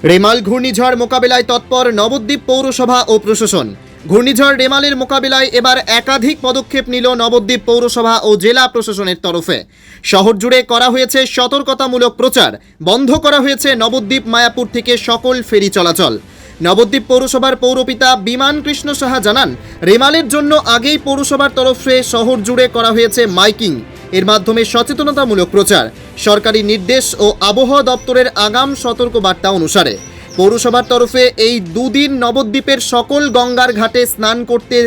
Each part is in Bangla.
রেমাল ঘূর্ণিঝড় মোকাবিলায় তৎপর নবদ্বীপ পৌরসভা ও প্রশাসন। ঘূর্ণিঝড় রেমালের মোকাবিলায় এবার একাধিক পদক্ষেপ নিল নবদ্বীপ পৌরসভা ও জেলা প্রশাসনের তরফে। শহর জুড়ে করা হয়েছে সতর্কতামূলক প্রচার, বন্ধ করা হয়েছে নবদ্বীপ মায়াপুর থেকে সকল ফেরি চলাচল। নবদ্বীপ পৌরসভার পৌরপিতা বিমান কৃষ্ণ সাহা জানান, রেমালের জন্য আগেই পৌরসভার তরফে শহর জুড়ে করা হয়েছে মাইকিং, এর মাধ্যমে সচেতনতামূলক প্রচার। সরকারি নির্দেশ ও আবহাওয়া দপ্তরের আগাম সতর্ক বার্তা অনুসারে পৌরসভার তরফে এই দুদিন নবদ্বীপের সকল গঙ্গার ঘাটে স্নান করতে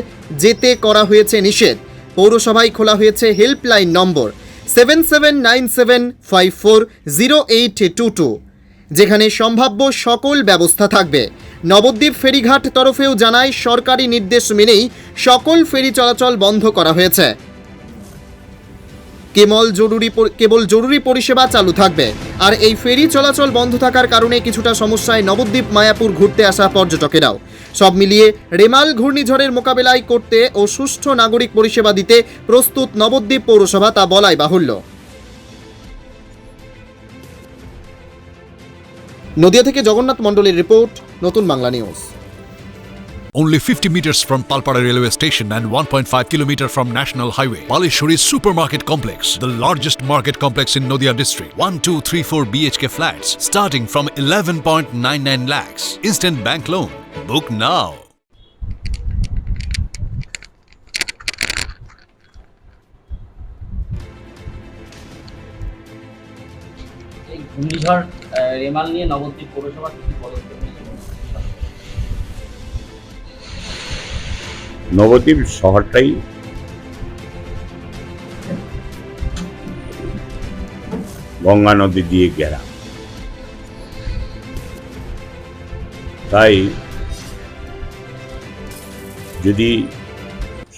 যেতে করা হয়েছে নিষেধ। পৌরসভায় খোলা হয়েছে হেল্পলাইন নম্বর 7797540822, যেখানে সম্ভাব্য সকল ব্যবস্থা থাকবে। নবদ্বীপ ফেরিঘাট তরফেও জানায়, সরকারি নির্দেশ মেনেই সকল ফেরি চলাচল বন্ধ করা হয়েছে। কেবল জরুরি পরিষেবা চালু থাকবে। আর এই ফেরি চলাচল বন্ধ থাকার কারণে কিছুটা সমস্যায় নবদ্বীপ মায়াপুর ঘুরতে আসা পর্যটকেরাও। সব মিলিয়ে রেমাল ঘূর্ণিঝড়ের মোকাবেলায় করতে ও সুষ্ঠু নাগরিক পরিষেবা দিতে প্রস্তুত নবদ্বীপ পৌরসভা, তা বলাই বাহুল্য। নদিয়া থেকে জগন্নাথ মণ্ডলের রিপোর্ট, নতুন Bangla news. Only 50 meters from Palpara railway station and 1.5 kilometer from National Highway, Palishuri Supermarket Complex, the largest market complex in Noida district. 1, 2, 3, 4 BHK flats starting from 11.99 lakhs. Instant bank loan. Book now. এই ঘূর্ণিঝড় রেমাল নিয়ে নবদ্বীপ পৌরসভা কি পদক্ষেপ নিয়েছে? নবদ্বীপ শহরটাই গঙ্গা নদী দিয়ে ঘেরা, তাই যদি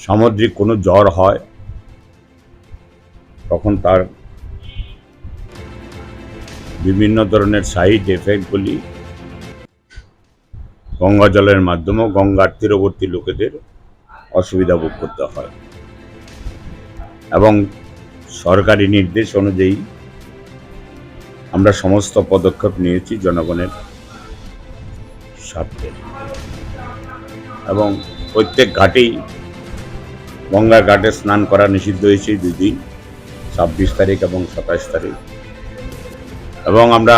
সামুদ্রিক কোনো ঝড় হয় তখন তার বিভিন্ন ধরনের সাইড এফেক্টগুলি গঙ্গা জলের মাধ্যমেও গঙ্গার তীরবর্তী লোকেদের অসুবিধা ভোগ করতে হয়। এবং সরকারি নির্দেশ অনুযায়ী আমরা সমস্ত পদক্ষেপ নিয়েছি জনগণের স্বার্থে। এবং প্রত্যেক ঘাটেই গঙ্গার ঘাটে স্নান করা নিষিদ্ধ হয়েছে 2 দিন, 26 তারিখ এবং 27 তারিখ। এবং আমরা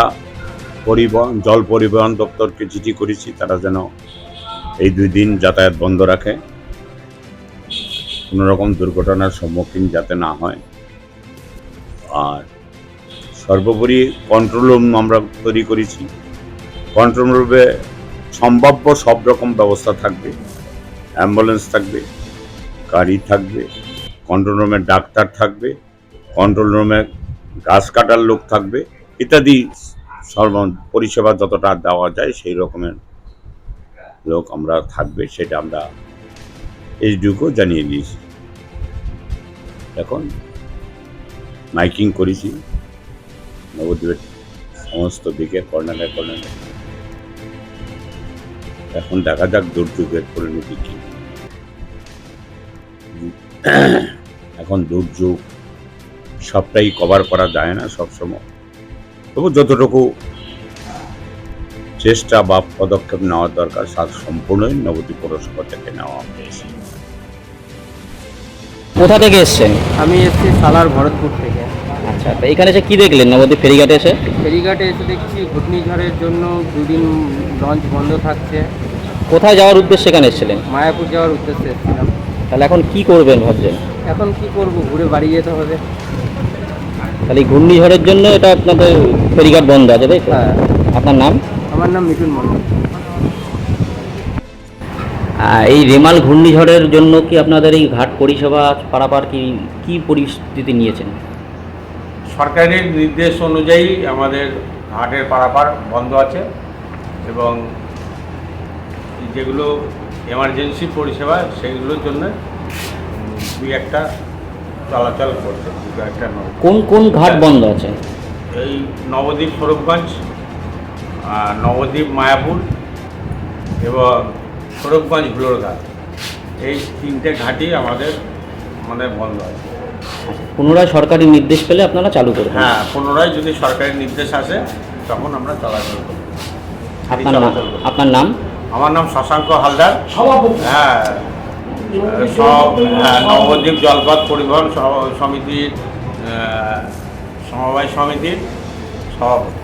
জল পরিবহন দপ্তরকে চিঠি করেছি, তারা যেন এই 2 দিন যাতায়াত বন্ধ রাখে, কোনো রকম দুর্ঘটনার সম্মুখীন যাতে না হয়। আর সর্বোপরি কন্ট্রোল রুম আমরা তৈরি করেছি। কন্ট্রোল রুমে সম্ভাব্য সব রকম ব্যবস্থা থাকবে, অ্যাম্বুলেন্স থাকবে, গাড়ি থাকবে, কন্ট্রোল রুমে ডাক্তার থাকবে, কন্ট্রোল রুমে গাছ কাটার লোক থাকবে ইত্যাদি। পরিষেবা যতটা দেওয়া যায় সেই রকমের লোক আমরা থাকবে, সেটা আমরা এইটুকু জানিয়ে দিয়েছি। এখন মাইকিং করেছি নবদ্বীপের সমস্ত দিকে, কর্নারে কর্নারে। এখন দেখা যাক দুর্যোগের পরিণতি কি। এখন দুর্যোগ সবটাই কভার করা যায় না সবসময়, তবু যতটুকু চেষ্টা বা পদক্ষেপ নেওয়া দরকার সম্পূর্ণই নবদ্বীপ পৌরসভা থেকে নেওয়া হয়েছে। কোথা থেকে এসেছেন? আমি এসেছি সালার ভরতপুর থেকে। আচ্ছা, তো এখানে এসে কি দেখলেন নবদ্বীপ ফেরিঘাটে এসে? ফেরিঘাটে এসে দেখছি ঘূর্ণিঝড়ের জন্য 2 দিন লঞ্চ বন্ধ থাকছে। কোথায় যাওয়ার উদ্দেশ্যে এখানে এসেছিলেন? মায়াপুর যাওয়ার উদ্দেশ্যে এসেছিলাম। তাহলে এখন কি করবেন ভাবছেন? এখন কি করব, ঘুরে বাড়ি যেতে হবে। তাহলে এই ঘূর্ণিঝড়ের জন্য এটা আপনাদের ফেরিঘাট বন্ধ আছে, তাই তো? হ্যাঁ। আপনার নাম? আমার নাম মিঠুন মণ্ডল। এই রেমাল ঘূর্ণিঝড়ের জন্য কি আপনাদের এই ঘাট পরিষেবা পারাপার কি পরিস্থিতি নিয়েছেন? সরকারের নির্দেশ অনুযায়ী আমাদের ঘাটের পারাপার বন্ধ আছে এবং যেগুলো এমার্জেন্সি পরিষেবা সেগুলোর জন্য 2-1টা চলাচল করছে। 2-1টা কোন ঘাট বন্ধ আছে? এই নবদ্বীপ স্বরূপগঞ্জ, নবদ্বীপ মায়াপুর এবং স্বরূপগঞ্জ ঘাট, এই 3টে ঘাটই আমাদের বন্ধ আছে। পুনরায় সরকারি নির্দেশ পেলে আপনারা চালু করবেন? হ্যাঁ, পুনরায় যদি সরকারি নির্দেশ আসে তখন আমরা চলাচল করব। চলাচল করে। আপনার নাম? আমার নাম শশাঙ্ক হালদার, হ্যাঁ, নবদ্বীপ জলপথ পরিবহন সমিতির সমবায় সমিতির সভাপতি।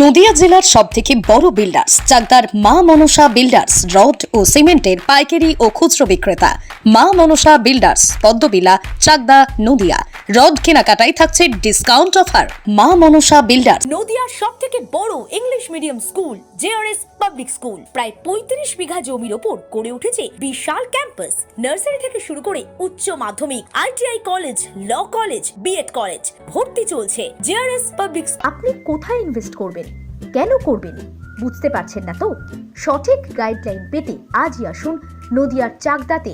নদিয়া জেলার সবথেকে বড় বিল্ডার্স চাকদার মা মনসা বিল্ডার্স রড ও সিমেন্টের পাইকারি ও খুচরো বিক্রেতা। মা মনসা বিল্ডার্স, পদ্মবিলা, চাকদা, নদিয়া। রড কেনাকাটায় থাকছে ডিসকাউন্ট অফার। মা মনসা বিল্ডার্স। নদিয়ার সবথেকে বড় English medium school JRS public school প্রায় 35 বিঘা জমির ওপর গড়ে উঠেছে বিশাল ক্যাম্পাস। নার্সারি থেকে শুরু করে উচ্চ মাধ্যমিক, ITI college, law college, BEd college ভর্তি চলছে। JRS public. আপনি কোথায় ইনভেস্ট করবেন, কেন করবেন বুঝতে পারছেন না তো? সঠিক গাইডলাইন পেতে আজই আসুন নদিয়ার চাকদাতে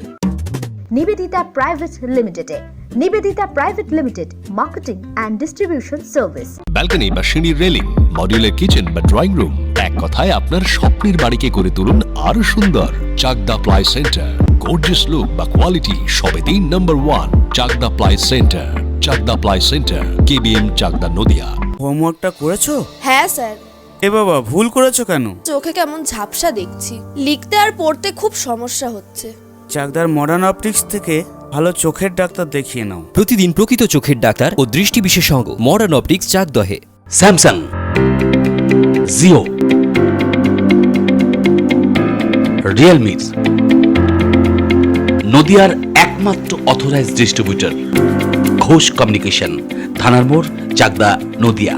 নিবেদিতা প্রাইভেট লিমিটেডে। Nivedita private limited, marketing and distribution service. Balcony বা সিঁড়ির রেলিং, মডিউলার কিচেন বা ড্রয়িং রুম, এক কথায় আপনার স্বপ্নের বাড়িকে করে তুলুন আরো সুন্দর। Chakdaha ply centre, gorgeous look বা কোয়ালিটি সবে 3 number 1 Chakdaha ply centre. Chakdaha ply centre, KBM, Chakdaha, Nadia. হোমওয়ার্কটা করেছো? হ্যাঁ স্যার। এ বাবা, ভুল করেছো কেন? চোখে কেমন ঝাপসা দেখছি, লিখতে আর পড়তে খুব সমস্যা হচ্ছে। চাকদার মডার্ন অপটিক্স থেকে ভালো চোখের ডাক্তার দেখিয়ে নাও। প্রতিদিন প্রকৃত চোখের ডাক্তার ও দৃষ্টি বিশেষজ্ঞ মডার্ন অপটিক্স চাকদহে। স্যামসাং, জিও, রিয়েলমি, নদিয়ার একমাত্র অথরাইজড ডিস্ট্রিবিউটর ঘোষ কমিউনিকেশন, থানার মোড়, চাকদা, নদিয়া।